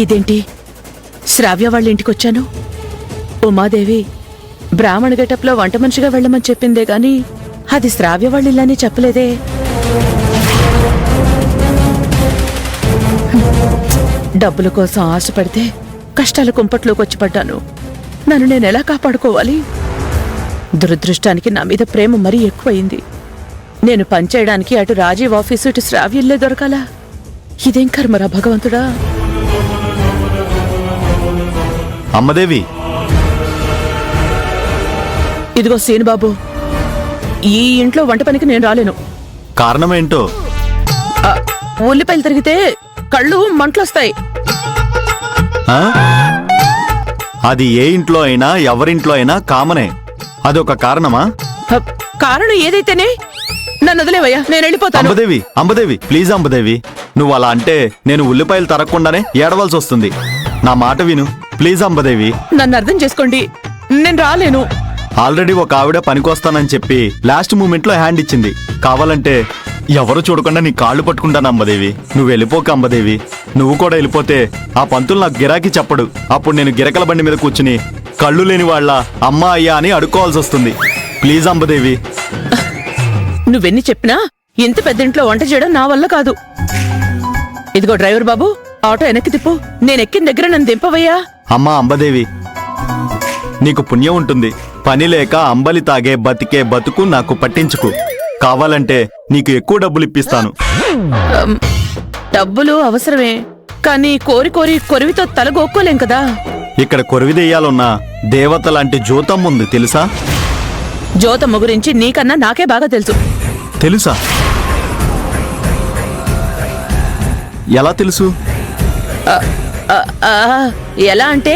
ఇదేంటి శ్రావ్య వాళ్ళ ఇంటికొచ్చాను? ఉమాదేవి బ్రాహ్మణ గెటప్లో వంట మనిషిగా వెళ్ళమని చెప్పిందే గాని అది శ్రావ్య వాళ్ళ ఇల్లని చెప్పలేదే. డబ్బుల కోసం ఆశపడితే కష్టాల కుంపట్లోకి వచ్చి పడ్డాను. నన్ను నేనెలా కాపాడుకోవాలి? దురదృష్టానికి నా మీద ప్రేమ మరీ ఎక్కువయింది. నేను పనిచేయడానికి అటు రాజీవ్ ఆఫీసు ఇటు శ్రావ్యల్లే దొరకాలా? ఇదేం కర్మరా భగవంతుడా. అమ్మదేవి, ఇదిగో సీనుబాబు, ఈ ఇంట్లో వంట పనికి నేను రాలేను. కారణమేంటో? ఉల్లిపాయలు తిరిగితే కళ్ళు మంటలొస్తాయి. ఆ? అది ఏ ఇంట్లో అయినా ఎవరింట్లో అయినా కామనే. అదొక కారణమా? కారణం ఏదైతేనే నన్ను వదిలేవయ్యా, నేను వెళ్ళిపోతాను. అంబదేవి, అంబదేవి, ప్లీజ్ అంబదేవి, నువ్వు అలా అంటే నేను ఉల్లిపాయలు తరగకుండానే ఏడవలసి వస్తుంది. నా మాట విను ప్లీజ్ అంబదేవి. నన్ను అర్థం చేసుకోండి, నేను రాలేను. ఆల్రెడీ ఒక ఆవిడ పనికొస్తానని చెప్పి లాస్ట్ మూమెంట్ లో హ్యాండ్ ఇచ్చింది. కావాలంటే ఎవరు చూడకుండా నీ కాళ్ళు పట్టుకుంటాను అంబదేవి. నువ్వు వెళ్ళిపోక అంబదేవి. నువ్వు కూడా వెళ్ళిపోతే ఆ పంతులు నాకు గిరాకీ చెప్పడు. అప్పుడు నేను గిరకల బండి మీద కూర్చుని కళ్ళు లేని వాళ్ళ అమ్మా అయ్యా అని అడుక్కోవాల్సి వస్తుంది. ప్లీజ్ అంబదేవి. నువ్వెన్ని చెప్పినా ఇంత పెద్ద ఇంట్లో వంట చేయడం నా వల్ల కాదు. ఇదిగో డ్రైవర్ బాబు, ఆటో వెనక్కి తిప్పు. నేనెక్కిన దగ్గర నన్ను దింపవయ్యా. అమ్మా అంబదేవి, నీకు పుణ్యం ఉంటుంది. పని లేక అంబలి తాగే బతికే బతుకు నాకు పట్టించుకు. కావాలంటే నీకు ఎక్కువ డబ్బులు ఇప్పిస్తాను. డబ్బులు అవసరమే, కానీ కోరి కోరి కొరివితో తలగొక్కోలేం కదా. ఇక్కడ కొరివిదెయ్యాలున్నా దేవత లాంటి జ్యోతమ్మ ఉంది తెలుసా? జ్యోతమ్మ గురించి నీకన్నా నాకే బాగా తెలుసు. తెలుసా? ఎలా తెలుసు? ఎలా అంటే